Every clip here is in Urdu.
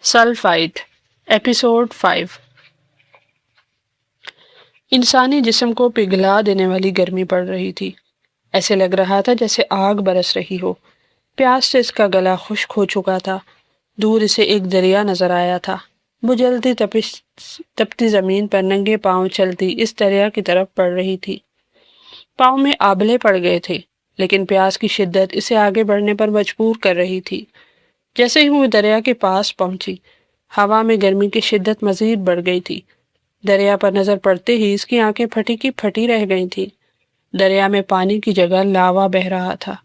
سلفائٹ ایپیسوڈ 5۔ انسانی جسم کو پگھلا دینے والی گرمی پڑ رہی تھی۔ ایسے لگ رہا تھا جیسے آگ برس رہی ہو۔ پیاس سے اس کا گلا خشک ہو چکا تھا۔ دور اسے ایک دریا نظر آیا تھا۔ وہ جلتی تپتی زمین پر ننگے پاؤں چلتی اس دریا کی طرف پڑ رہی تھی۔ پاؤں میں آبلے پڑ گئے تھے، لیکن پیاس کی شدت اسے آگے بڑھنے پر مجبور کر رہی تھی۔ جیسے ہی وہ دریا کے پاس پہنچی، ہوا میں گرمی کی شدت مزید بڑھ گئی تھی۔ دریا پر نظر پڑتے ہی اس کی آنکھیں پھٹی کی پھٹی رہ گئی تھیں۔ دریا میں پانی کی جگہ لاوا بہہ رہا تھا۔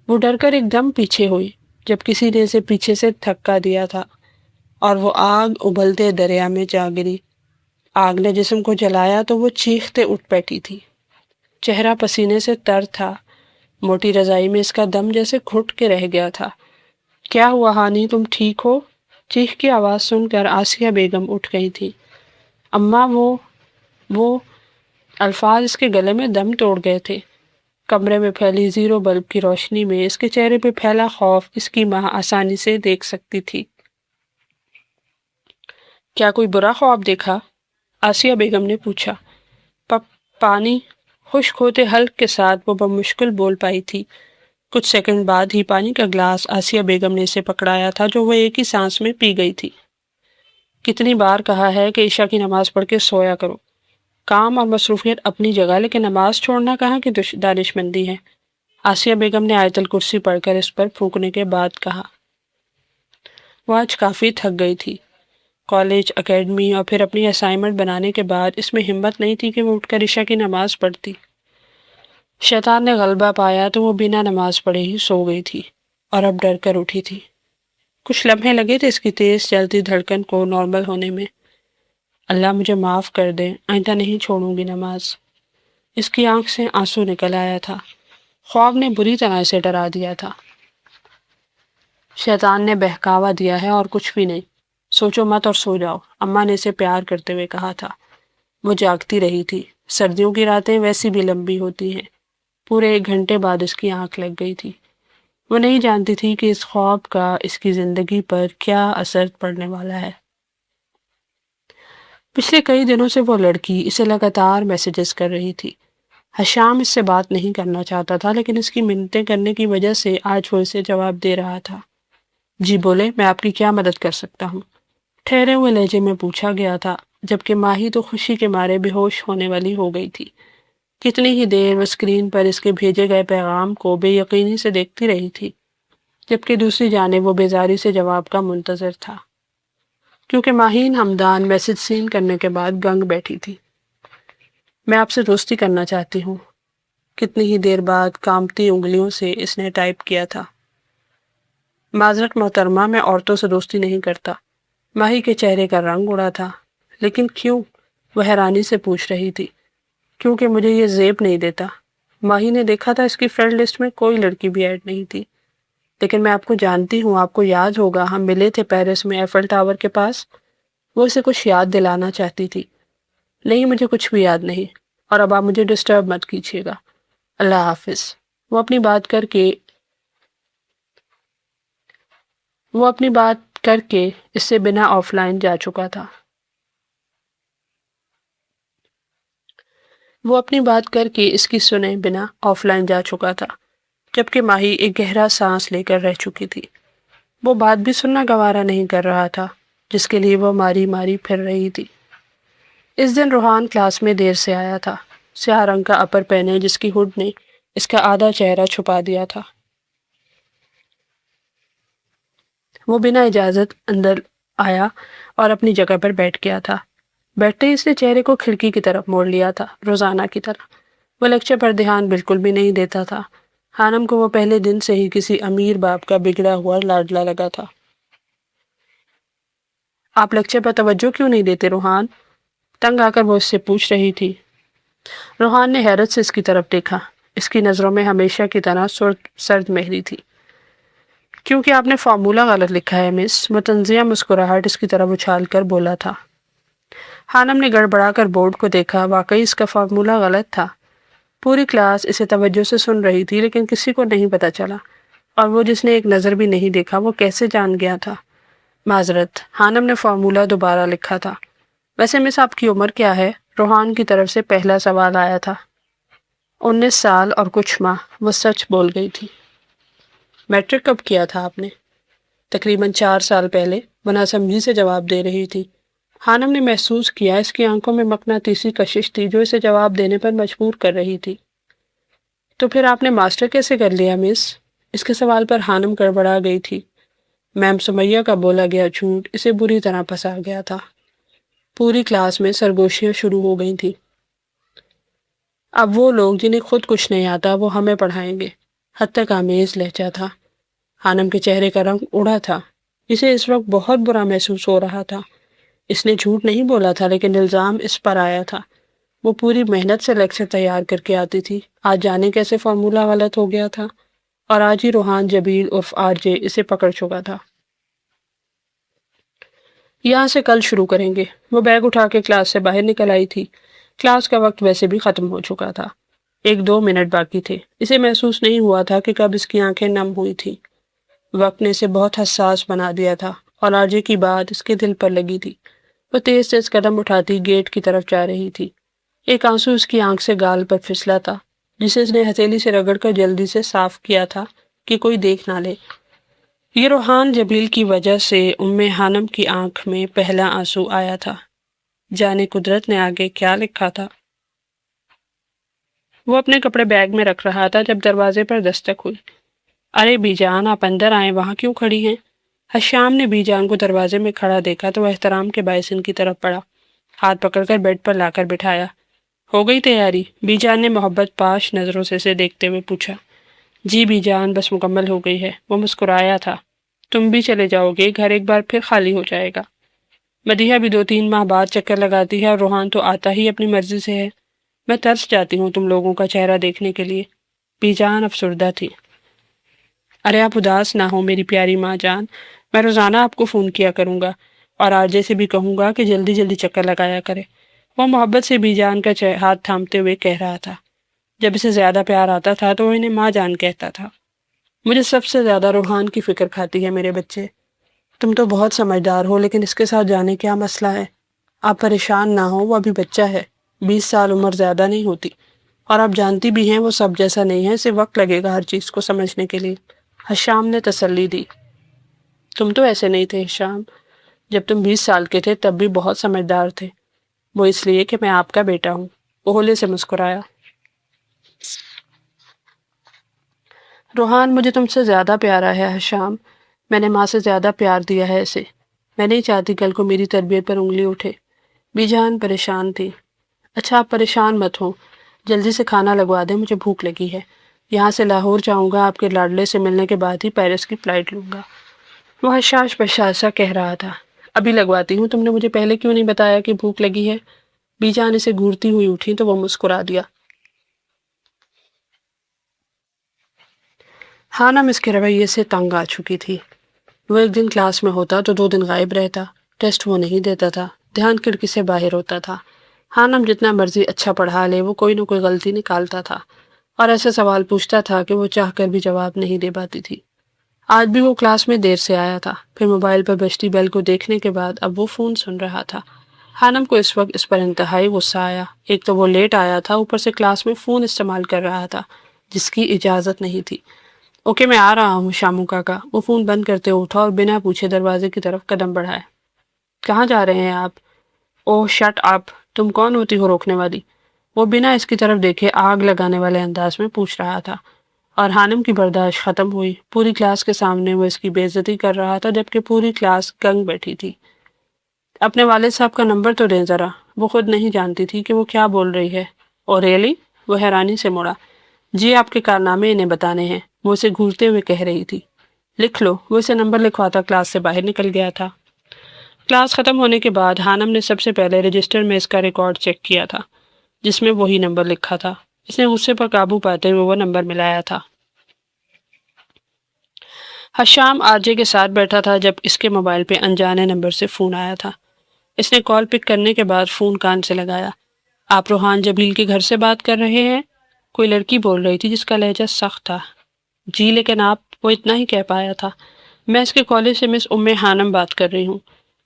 وہ ڈر کر ایک دم پیچھے ہوئی جب کسی نے اسے پیچھے سے دھکا دیا تھا اور وہ آگ ابلتے دریا میں جا گری۔ آگ نے جسم کو جلایا تو وہ چیختے اٹھ بیٹھی تھی۔ چہرہ پسینے سے تر تھا۔ موٹی رضائی میں اس کا دم جیسے گھٹ کے رہ گیا تھا۔ کیا ہوا ہانی، تم ٹھیک ہو؟ چیخ کی آواز سن کر آسیہ بیگم اٹھ گئی تھی۔ اماں وہ الفاظ اس کے گلے میں دم توڑ گئے تھے۔ کمرے میں پھیلی زیرو بلب کی روشنی میں اس کے چہرے پہ پھیلا خوف اس کی ماں آسانی سے دیکھ سکتی تھی۔ کیا کوئی برا خواب دیکھا؟ آسیہ بیگم نے پوچھا۔ پانی خشک ہوتے حلق کے ساتھ وہ بمشکل بول پائی تھی۔ کچھ سیکنڈ بعد ہی پانی کا گلاس آسیہ بیگم نے اسے پکڑایا تھا جو وہ ایک ہی سانس میں پی گئی تھی۔ کتنی بار کہا ہے کہ عشاء کی نماز پڑھ کے سویا کرو۔ کام اور مصروفیت اپنی جگہ، لیکن نماز چھوڑنا کہاں کی دانش مندی ہے۔ آسیہ بیگم نے آیت الکرسی پڑھ کر اس پر پھونکنے کے بعد کہا۔ وہ آج کافی تھک گئی تھی۔ کالج، اکیڈمی اور پھر اپنی اسائنمنٹ بنانے کے بعد اس میں ہمت نہیں تھی کہ وہ اٹھ کر عشاء کی نماز پڑھتی۔ شیطان نے غلبہ پایا تو وہ بنا نماز پڑھے ہی سو گئی تھی اور اب ڈر کر اٹھی تھی۔ کچھ لمحے لگے تھے اس کی تیز چلتی دھڑکن کو نارمل ہونے میں۔ اللہ مجھے معاف کر دے، آئندہ نہیں چھوڑوں گی نماز۔ اس کی آنکھ سے آنسو نکل آیا تھا۔ خواب نے بری طرح اسے ڈرا دیا تھا۔ شیطان نے بہکاوا دیا ہے اور کچھ بھی نہیں۔ سوچو مت اور سو جاؤ، اماں نے اسے پیار کرتے ہوئے کہا تھا۔ وہ جاگتی رہی تھی۔ سردیوں کی راتیں ویسی بھی لمبی ہوتی ہیں۔ پورے 1 گھنٹے بعد اس کی آنکھ لگ گئی تھی۔ وہ نہیں جانتی تھی کہ اس خواب کا اس کی زندگی پر کیا اثر پڑنے والا ہے۔ پچھلے کئی دنوں سے وہ لڑکی اسے لگاتار میسیجز کر رہی تھی۔ حشام اس سے بات نہیں کرنا چاہتا تھا، لیکن اس کی منتیں کرنے کی وجہ سے آج وہ اسے جواب دے رہا تھا۔ جی بولے، میں آپ کی کیا مدد کر سکتا ہوں؟ ٹھہرے ہوئے لہجے میں پوچھا گیا تھا، جبکہ ماہی تو خوشی کے مارے بے ہوش ہونے والی ہو گئی تھی۔ کتنی ہی دیر وہ اسکرین پر اس کے بھیجے گئے پیغام کو بے یقینی سے دیکھتی رہی تھی، جبکہ دوسری جانب وہ بیزاری سے جواب کا منتظر تھا، کیونکہ ماہین ہمدان میسج سین کرنے کے بعد گنگ بیٹھی تھی۔ میں آپ سے دوستی کرنا چاہتی ہوں، کتنی ہی دیر بعد کانپتی انگلیوں سے اس نے ٹائپ کیا تھا۔ معذرت محترمہ، میں عورتوں سے دوستی نہیں کرتا۔ ماہی کے چہرے کا رنگ اڑا تھا۔ لیکن کیوں؟ وہ حیرانی سے پوچھ رہی تھی۔ کیونکہ مجھے یہ زیب نہیں دیتا۔ ماہی نے دیکھا تھا اس کی فرینڈ لسٹ میں کوئی لڑکی بھی ایڈ نہیں تھی۔ لیکن میں آپ کو جانتی ہوں، آپ کو یاد ہوگا ہم ملے تھے پیرس میں ایفل ٹاور کے پاس۔ وہ اسے کچھ یاد دلانا چاہتی تھی۔ نہیں، مجھے کچھ بھی یاد نہیں، اور اب آپ مجھے ڈسٹرب مت کیجیے گا۔ اللہ حافظ۔ وہ اپنی بات کر کے اس سے بنا آف لائن جا چکا تھا۔ وہ اپنی بات کر کے اس کی سنے بنا آف لائن جا چکا تھا، جبکہ ماہی ایک گہرا سانس لے کر رہ چکی تھی۔ وہ بات بھی سننا گوارا نہیں کر رہا تھا جس کے لیے وہ ماری ماری پھر رہی تھی۔ اس دن روحان کلاس میں دیر سے آیا تھا۔ سیاہ رنگ کا اپر پہنے جس کی ہڈ نے اس کا آدھا چہرہ چھپا دیا تھا۔ وہ بنا اجازت اندر آیا اور اپنی جگہ پر بیٹھ گیا تھا۔ بیٹھتے ہی اس نے چہرے کو کھڑکی کی طرف موڑ لیا تھا، روزانہ کی طرح۔ وہ لیکچر پر دھیان بالکل بھی نہیں دیتا تھا۔ خانم کو وہ پہلے دن سے ہی کسی امیر باپ کا بگڑا ہوا لاڈلا لگا تھا۔ آپ لیکچر پر توجہ کیوں نہیں دیتے روحان؟ تنگ آ کر وہ اس سے پوچھ رہی تھی۔ روحان نے حیرت سے اس کی طرف دیکھا۔ اس کی نظروں میں ہمیشہ کی طرح سرد مہری تھی۔ کیونکہ آپ نے فارمولا غلط لکھا ہے مس، متنازعہ مسکراہٹ اس کی طرف اچھال کر بولا تھا۔ خانم نے گڑبڑا کر بورڈ کو دیکھا، واقعی اس کا فارمولا غلط تھا۔ پوری کلاس اسے توجہ سے سن رہی تھی، لیکن کسی کو نہیں پتا چلا، اور وہ جس نے ایک نظر بھی نہیں دیکھا وہ کیسے جان گیا تھا؟ معذرت، حانم نے فارمولہ دوبارہ لکھا تھا۔ ویسے مس آپ کی عمر کیا ہے؟ روحان کی طرف سے پہلا سوال آیا تھا۔ 19 سال اور کچھ ماہ، وہ سچ بول گئی تھی۔ میٹرک کب کیا تھا آپ نے؟ تقریباً 4 سال پہلے، وہ ناسمجھی سے جواب دے رہی تھی۔ حانم نے محسوس کیا اس کی آنکھوں میں مقناطیسی کشش تھی جو اسے جواب دینے پر مجبور کر رہی تھی۔ تو پھر آپ نے ماسٹر کیسے کر لیا مس؟ اس کے سوال پر حانم گڑبڑا گئی تھی۔ میم سمیہ کا بولا گیا جھوٹ اسے بری طرح پھنسا گیا تھا۔ پوری کلاس میں سرگوشیاں شروع ہو گئی تھیں۔ اب وہ لوگ جنہیں خود کچھ نہیں آتا وہ ہمیں پڑھائیں گے۔ حد تک آمیز لہجہ تھا۔ حانم کے چہرے کا رنگ اڑا تھا۔ اسے اس وقت بہت برا محسوس ہو رہا تھا۔ اس نے جھوٹ نہیں بولا تھا لیکن الزام اس پر آیا تھا۔ وہ پوری محنت سے لیکچر تیار کر کے آتی تھی، آج جانے کیسے فارمولہ غلط ہو گیا تھا، اور آج ہی روحان جبیل عرف RJ اسے پکڑ چکا تھا۔ یہاں سے کل شروع کریں گے۔ وہ بیگ اٹھا کے کلاس سے باہر نکل آئی تھی۔ کلاس کا وقت ویسے بھی ختم ہو چکا تھا۔ 1-2 منٹ باقی تھے۔ اسے محسوس نہیں ہوا تھا کہ کب اس کی آنکھیں نم ہوئی تھی۔ وقت نے اسے بہت حساس بنا دیا تھا اور RJ کی بات اس کے دل پر لگی تھی۔ وہ تیز تیز قدم اٹھاتی گیٹ کی طرف جا رہی تھی۔ ایک آنسو اس کی آنکھ سے گال پر پھسلا تھا جسے اس نے ہتھیلی سے رگڑ کر جلدی سے صاف کیا تھا کہ کوئی دیکھ نہ لے۔ یہ روحان جبیل کی وجہ سے حانم کی آنکھ میں پہلا آنسو آیا تھا۔ جانے قدرت نے آگے کیا لکھا تھا۔ وہ اپنے کپڑے بیگ میں رکھ رہا تھا جب دروازے پر دستک ہوئی۔ ارے بی جان، آپ اندر آئیں، وہاں کیوں کھڑی ہیں؟ حشام نے بی جان کو دروازے میں کھڑا دیکھا تو وہ احترام کے باعث ان کی طرف پڑا، ہاتھ پکڑ کر بیڈ پر لا کر بٹھایا۔ ہو گئی تیاری؟ بی جان نے محبت پاش نظروں سے اسے دیکھتے ہوئے پوچھا۔ جی بی جان، بس مکمل ہو گئی ہے۔ وہ مسکرایا تھا۔ تم بھی چلے جاؤ گے، گھر ایک بار پھر خالی ہو جائے گا۔ مدیحہ بھی 2-3 ماہ بعد چکر لگاتی ہے اور روحان تو آتا ہی اپنی مرضی سے ہے۔ میں ترس جاتی ہوں تم لوگوں کا چہرہ دیکھنے کے لیے۔ بی جان افسردہ تھی۔ ارے آپ اداس نہ ہو میری پیاری ماں جان، میں روزانہ آپ کو فون کیا کروں گا اور RJ سے بھی کہوں گا کہ جلدی جلدی چکر لگایا کرے۔ وہ محبت سے بی جان کا ہاتھ تھامتے ہوئے کہہ رہا تھا۔ جب اسے زیادہ پیار آتا تھا تو وہ انہیں ماں جان کہتا تھا۔ مجھے سب سے زیادہ روحان کی فکر کھاتی ہے میرے بچے۔ تم تو بہت سمجھدار ہو لیکن اس کے ساتھ جانے کیا مسئلہ ہے؟ آپ پریشان نہ ہو، وہ ابھی بچہ ہے، 20 سال عمر زیادہ نہیں ہوتی، اور آپ جانتی بھی ہیں وہ سب جیسا نہیں ہے، اسے وقت لگے گا ہر چیز کو سمجھنے کے لیے۔ حشام نے تسلی دی۔ تم تو ایسے نہیں تھے حشام، جب تم 20 سال کے تھے تب بھی بہت سمجھدار تھے۔ وہ اس لیے کہ میں آپ کا بیٹا ہوں۔ وہ ہولے سے مسکرایا۔ روحان مجھے تم سے زیادہ پیارا ہے حشام، میں نے ماں سے زیادہ پیار دیا ہے اسے۔ میں نہیں چاہتی کل کو میری تربیت پر انگلی اٹھے۔ بی جان پریشان تھی۔ اچھا آپ پریشان مت ہو، جلدی سے کھانا لگوا دیں، مجھے بھوک لگی ہے۔ یہاں سے لاہور جاؤں گا، آپ کے لاڈلے سے ملنے کے بعد ہی پیرس کی فلائٹ لوں گا۔ وہ حشاش بشاشا کہہ رہا تھا۔ ابھی لگواتی ہوں، تم نے مجھے پہلے کیوں نہیں بتایا کہ بھوک لگی ہے؟ بی جان اسے گھورتی ہوئی اٹھی تو وہ مسکرا دیا۔ حانم اس کے رویے سے تنگ آ چکی تھی۔ وہ ایک دن کلاس میں ہوتا تو 2 دن غائب رہتا، ٹیسٹ وہ نہیں دیتا تھا، دھیان کھڑکی سے باہر ہوتا تھا۔ حانم جتنا مرضی اچھا پڑھا لے وہ کوئی نہ کوئی غلطی نکالتا تھا اور ایسے سوال پوچھتا تھا کہ وہ چاہ کر بھی جواب نہیں دے پاتی تھی۔ آج بھی وہ کلاس میں دیر سے آیا تھا، پھر موبائل پر بجتی بیل کو دیکھنے کے بعد اب وہ فون سن رہا تھا۔ حانم کو اس وقت اس پر انتہائی غصہ آیا۔ ایک تو وہ لیٹ آیا تھا، اوپر سے کلاس میں فون استعمال کر رہا تھا جس کی اجازت نہیں تھی۔ اوکے میں آ رہا ہوں شامو کاکا۔ وہ فون بند کرتے اٹھا اور بنا پوچھے دروازے کی طرف قدم بڑھائے۔ کہاں جا رہے ہیں آپ؟ اوہ شٹ اپ، تم کون ہوتی ہو روکنے والی؟ وہ بنا اس کی طرف دیکھے آگ لگانے والے انداز میں پوچھ رہا تھا، اور حانم کی برداشت ختم ہوئی۔ پوری کلاس کے سامنے وہ اس کی بے عزتی کر رہا تھا جبکہ پوری کلاس گنگ بیٹھی تھی۔ اپنے والد صاحب کا نمبر تو دیں ذرا۔ وہ خود نہیں جانتی تھی کہ وہ کیا بول رہی ہے۔ اور ریئلی؟ وہ حیرانی سے مڑا۔ جی آپ کے کارنامے انہیں بتانے ہیں، وہ اسے گھورتے ہوئے کہہ رہی تھی۔ لکھ لو۔ وہ اسے نمبر لکھواتا کلاس سے باہر نکل گیا تھا۔ کلاس ختم ہونے کے بعد حانم نے سب سے پہلے رجسٹر میں اس کا ریکارڈ چیک کیا تھا جس میں وہی نمبر لکھا تھا۔ اس نے غصے پر قابو پاتے ہوئے وہ نمبر ملایا تھا۔ حشام RJ کے ساتھ بیٹھا تھا جب اس کے موبائل پہ انجانے نمبر سے فون آیا تھا۔ اس نے کال پک کرنے کے بعد فون کان سے لگایا۔ آپ روحان جبیل کے گھر سے بات کر رہے ہیں؟ کوئی لڑکی بول رہی تھی جس کا لہجہ سخت تھا۔ جی لیکن آپ، وہ اتنا ہی کہہ پایا تھا۔ میں اس کے کالج سے مس حانم بات کر رہی ہوں۔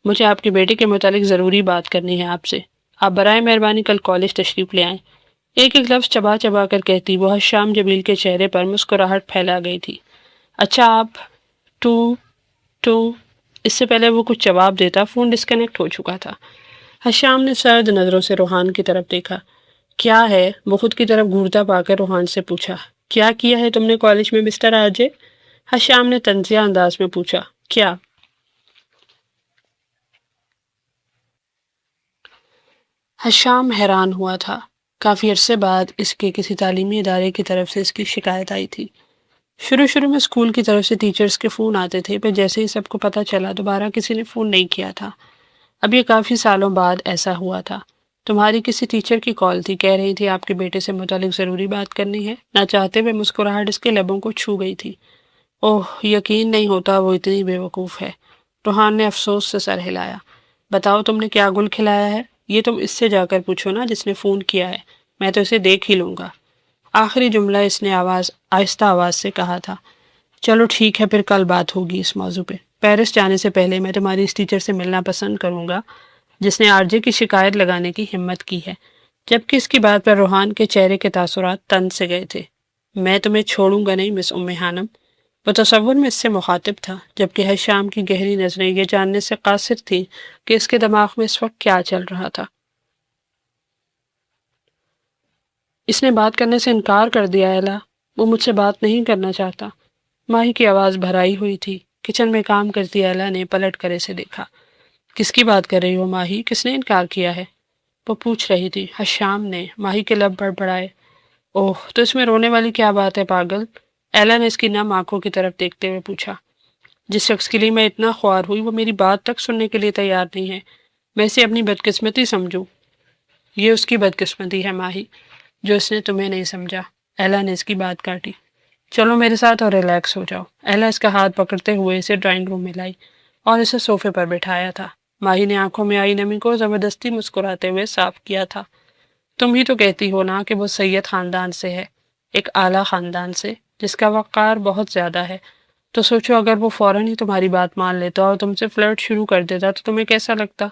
مجھے آپ کے بیٹے کے متعلق ضروری بات کرنی ہے آپ سے۔ آپ برائے مہربانی کل کالج تشریف لے آئیں۔ ایک ایک لفظ چبا چبا کر کہتی وہ حشام جبیل کے چہرے پر مسکراہٹ پھیلا گئی تھی۔ اچھا آپ ٹو ٹو اس سے پہلے وہ کچھ جواب دیتا فون ڈسکنیکٹ ہو چکا تھا۔ حشام نے سرد نظروں سے روحان کی طرف دیکھا۔ کیا ہے؟ وہ خود کی طرف گھورتا پا کر روحان سے پوچھا۔ کیا کیا ہے تم نے کالج میں مسٹر آرجے؟ حشام نے طنزیہ انداز میں پوچھا۔ کیا؟ حشام حیران ہوا تھا۔ کافی عرصے بعد اس کے کسی تعلیمی ادارے کی طرف سے اس کی شکایت آئی تھی۔ شروع میں اسکول کی طرف سے ٹیچرز کے فون آتے تھے، پھر جیسے ہی سب کو پتہ چلا دوبارہ کسی نے فون نہیں کیا تھا۔ اب یہ کافی سالوں بعد ایسا ہوا تھا۔ تمہاری کسی ٹیچر کی کال تھی، کہہ رہی تھی آپ کے بیٹے سے متعلق ضروری بات کرنی ہے۔ نہ چاہتے ہوئے مسکراہٹ اس کے لبوں کو چھو گئی تھی۔ اوہ، یقین نہیں ہوتا وہ اتنی بے وقوف ہے۔ روحان نے افسوس سے سر ہلایا۔ بتاؤ تم نے کیا گل کھلایا ہے؟ یہ تم اس سے جا کر پوچھو نا جس نے فون کیا ہے، میں تو اسے دیکھ ہی لوں گا۔ آخری جملہ اس نے آہستہ آواز سے کہا تھا۔ چلو ٹھیک ہے، پھر کل بات ہوگی اس موضوع پہ۔ پیرس جانے سے پہلے میں تمہاری اس ٹیچر سے ملنا پسند کروں گا جس نے آرجے کی شکایت لگانے کی ہمت کی ہے۔ جبکہ اس کی بات پر روحان کے چہرے کے تاثرات تن سے گئے تھے۔ میں تمہیں چھوڑوں گا نہیں مس حانم۔ وہ تصور میں اس سے مخاطب تھا، جبکہ حشام کی گہری نظریں یہ جاننے سے قاصر تھیں کہ اس کے دماغ میں اس وقت کیا چل رہا تھا۔ اس نے بات کرنے سے انکار کر دیا ایلا، وہ مجھ سے بات نہیں کرنا چاہتا۔ ماہی کی آواز بھرائی ہوئی تھی۔ کچن میں کام کرتی ایلا نے پلٹ کر اسے دیکھا۔ کس کی بات کر رہی ہو ماہی؟ کس نے انکار کیا ہے؟ وہ پوچھ رہی تھی۔ حشام نے۔ ماہی کے لب بڑبڑائے۔ اوہ، تو اس میں رونے والی کیا بات ہے پاگل؟ ایلا نے اس کی نم آنکھوں کی طرف دیکھتے ہوئے پوچھا۔ جس شخص کے لیے میں اتنا خوار ہوئی وہ میری بات تک سننے کے لیے تیار نہیں ہے۔ میں اسے اپنی بدقسمتی سمجھوں۔ یہ اس کی بدقسمتی ہے ماہی، جو اس نے تمہیں نہیں سمجھا۔ ایلا نے اس کی بات کاٹی۔ چلو میرے ساتھ اور ریلیکس ہو جاؤ۔ ایلا اس کا ہاتھ پکڑتے ہوئے اسے ڈرائنگ روم میں لائی اور اسے صوفے پر بٹھایا تھا۔ ماہی نے آنکھوں میں آئی نمی کو زبردستی مسکراتے ہوئے صاف کیا تھا۔ تم ہی تو کہتی ہو نا کہ وہ سید خاندان سے ہے، ایک اعلیٰ خاندان سے جس کا وقار بہت زیادہ ہے۔ تو سوچو اگر وہ فوراً ہی تمہاری بات مان لیتا اور تم سے فلرٹ شروع کر دیتا تو تمہیں کیسا لگتا؟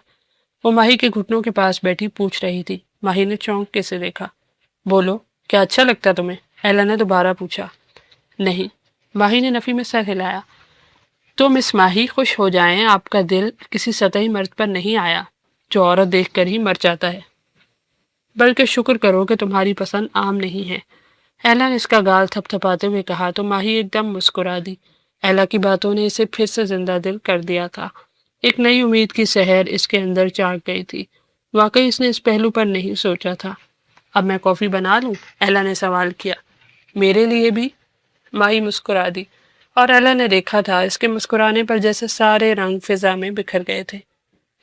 وہ ماہی کے گھٹنوں کے پاس بیٹھی پوچھ رہی تھی۔ ماہی نے چونک کے سے دیکھا۔ بولو، کیا اچھا لگتا تمہیں؟ ایلا نے دوبارہ پوچھا۔ نہیں، ماہی نے نفی میں سر ہلایا۔ تو مس ماہی خوش ہو جائیں، آپ کا دل کسی سطحی مرد پر نہیں آیا جو عورت دیکھ کر ہی مر جاتا ہے، بلکہ شکر کرو کہ تمہاری پسند عام نہیں ہے۔ ایلا نے اس کا گال تھپ تھپاتے ہوئے کہا تو ماہی ایک دم مسکرا دی۔ ایلا کی باتوں نے اسے پھر سے زندہ دل کر دیا تھا۔ ایک نئی امید کی سحر اس کے اندر جاگ گئی تھی۔ واقعی اس نے اس پہلو پر نہیں سوچا تھا۔ اب میں کافی بنا لوں؟ ایلا نے سوال کیا۔ میرے لیے بھی؟ ماہی مسکرا دی، اور ایلا نے دیکھا تھا اس کے مسکرانے پر جیسے سارے رنگ فضا میں بکھر گئے تھے۔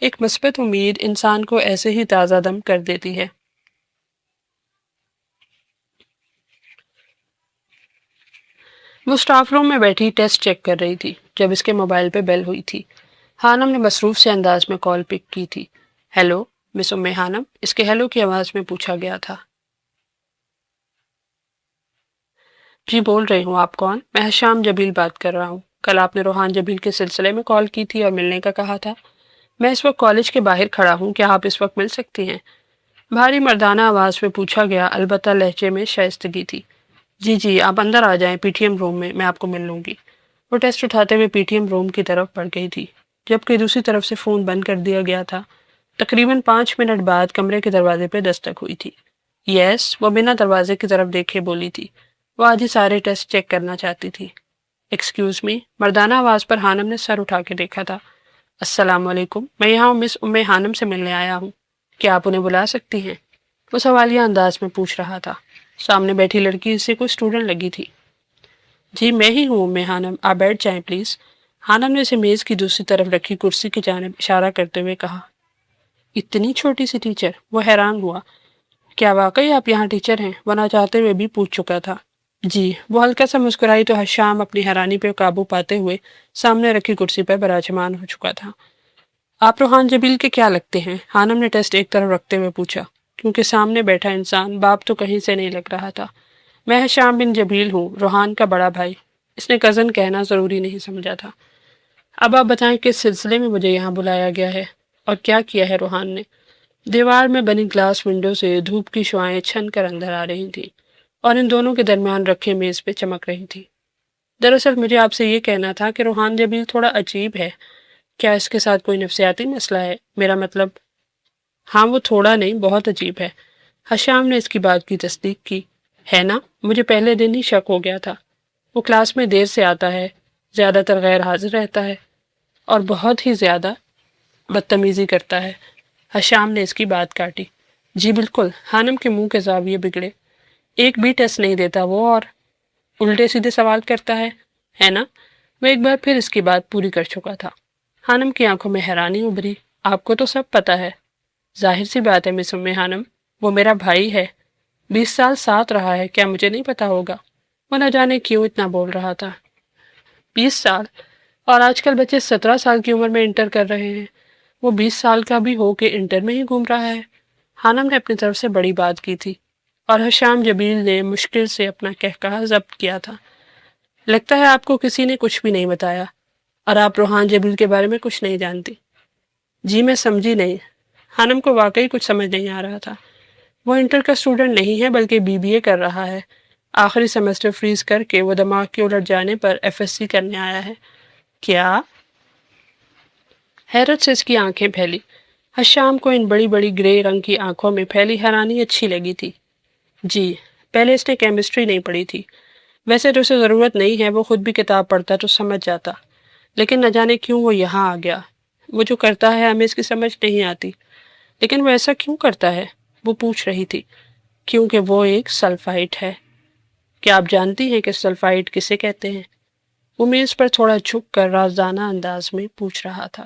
ایک مثبت امید انسان کو ایسے ہی تازہ دم کر دیتی ہے۔ وہ اسٹاف روم میں بیٹھی ٹیسٹ چیک کر رہی تھی جب اس کے موبائل پہ بیل ہوئی تھی۔ حانم نے مصروف سے انداز میں کال پک کی تھی۔ ہیلو مس حانم، اس کے ہیلو کی آواز میں پوچھا گیا تھا۔ جی بول رہی ہوں، آپ کون؟ میں حشام جبیل بات کر رہا ہوں۔ کل آپ نے روحان جبیل کے سلسلے میں کال کی تھی اور ملنے کا کہا تھا۔ میں اس وقت کالج کے باہر کھڑا ہوں، کیا آپ اس وقت مل سکتی ہیں؟ بھاری مردانہ آواز میں پوچھا گیا، البتہ لہجے میں شائستگی تھی۔ جی جی، آپ اندر آ جائیں پی ٹی ایم روم میں آپ کو مل لوں گی۔ وہ ٹیسٹ اٹھاتے ہوئے پی ٹی ایم روم کی طرف بڑھ گئی تھی، جبکہ دوسری طرف سے فون بند کر دیا گیا تھا۔ تقریباً 5 منٹ بعد کمرے کے دروازے پہ دستک ہوئی تھی۔ یس، وہ بنا دروازے کی طرف دیکھے بولی تھی۔ وہ آج ہی سارے ٹیسٹ چیک کرنا چاہتی تھی۔ ایکسکیوز می، مردانہ آواز پر حانم نے سر اٹھا کے دیکھا تھا۔ السلام علیکم، میں یہاں مس حانم سے ملنے آیا ہوں، کیا آپ انہیں بلا سکتی ہیں؟ وہ سوالیہ انداز میں پوچھ رہا تھا۔ سامنے بیٹھی لڑکی سے کوئی اسٹوڈنٹ لگی تھی۔ جی میں ہی ہوں حانم، آپ بیٹھ جائیں پلیز۔ حانم نے اسے میز کی دوسری طرف رکھی کرسی کی جانب اشارہ کرتے ہوئے کہا۔ اتنی چھوٹی سی ٹیچر؟ وہ حیران ہوا۔ کیا واقعی آپ یہاں ٹیچر ہیں؟ وہ نہ چاہتے ہوئے بھی پوچھ چکا تھا۔ جی، وہ ہلکا سا مسکرائی تو حشام اپنی حیرانی پہ قابو پاتے ہوئے سامنے رکھی کرسی پر براجمان ہو چکا تھا۔ آپ روحان جبیل کے کیا لگتے ہیں؟ حانم نے ٹیسٹ ایک طرف رکھتے ہوئے پوچھا، کیونکہ سامنے بیٹھا انسان باپ تو کہیں سے نہیں لگ رہا تھا۔ میں حشام بن جبیل ہوں، روحان کا بڑا بھائی۔ اس نے کزن کہنا ضروری نہیں سمجھا تھا۔ اب آپ بتائیں کس سلسلے میں مجھے یہاں بلایا گیا ہے اور کیا کیا ہے روحان نے؟ دیوار میں بنی گلاس ونڈو سے دھوپ کی شعائیں چھن کر اندر آ رہی تھیں اور ان دونوں کے درمیان رکھے میز پہ چمک رہی تھی۔ دراصل مجھے آپ سے یہ کہنا تھا کہ روحان جبیل تھوڑا عجیب ہے۔ کیا اس کے ساتھ کوئی نفسیاتی مسئلہ ہے؟ میرا مطلب، ہاں وہ تھوڑا نہیں، بہت عجیب ہے۔ حشام نے اس کی بات کی تصدیق کی۔ ہے نا؟ مجھے پہلے دن ہی شک ہو گیا تھا۔ وہ کلاس میں دیر سے آتا ہے، زیادہ تر غیر حاضر رہتا ہے اور بہت ہی زیادہ بدتمیزی کرتا ہے۔ حشام نے اس کی بات کاٹی۔ جی بالکل۔ خانم کے منہ کے زاویے بگڑے۔ ایک بھی ٹیسٹ نہیں دیتا وہ، اور الٹے سیدھے سوال کرتا ہے نا؟ وہ ایک بار پھر اس کی بات پوری کر چکا تھا۔ خانم کی آنکھوں میں حیرانی ابھری۔ آپ کو تو سب پتہ ہے۔ ظاہر سی بات ہے مس خانم، وہ میرا بھائی ہے، 20 سال ساتھ رہا ہے، کیا مجھے نہیں پتا ہوگا؟ وہ نہ جانے کیوں اتنا بول رہا تھا۔ 20 سال؟ اور آج کل بچے 17 سال کی عمر میں انٹر کر رہے ہیں۔ وہ 20 سال کا بھی ہو کے انٹر میں ہی گھوم رہا ہے۔ خانم نے اپنی طرف سے بڑی بات کی تھی اور حشام جبیل نے مشکل سے اپنا قہقہہ ضبط کیا تھا۔ لگتا ہے آپ کو کسی نے کچھ بھی نہیں بتایا اور آپ روحان جبیل کے بارے میں کچھ نہیں جانتی۔ جی میں سمجھی نہیں۔ خانم کو واقعی کچھ سمجھ نہیں آ رہا تھا۔ وہ انٹر کا اسٹوڈنٹ نہیں ہے بلکہ BBA کر رہا ہے۔ آخری سیمسٹر فریز کر کے وہ دماغ کے الٹ جانے پر FSC کرنے آیا ہے۔ کیا؟ حیرت سے اس کی آنکھیں پھیلی۔ حشام کو ان بڑی بڑی گرے رنگ کی آنکھوں میں پھیلی حیرانی اچھی لگی تھی۔ جی، پہلے اس نے کیمسٹری نہیں پڑھی تھی۔ ویسے تو اسے ضرورت نہیں ہے، وہ خود بھی کتاب پڑھتا تو سمجھ جاتا، لیکن نہ جانے کیوں وہ یہاں آ گیا۔ وہ جو کرتا ہے ہمیں اس کی سمجھ نہیں آتی، لیکن وہ ایسا کیوں کرتا ہے؟ وہ پوچھ رہی تھی۔ کیونکہ وہ ایک سلفائٹ ہے۔ کیا آپ جانتی ہیں کہ سلفائٹ کسے کہتے ہیں؟ وہ میز پر تھوڑا جھک کر رازدانہ انداز میں پوچھ رہا تھا۔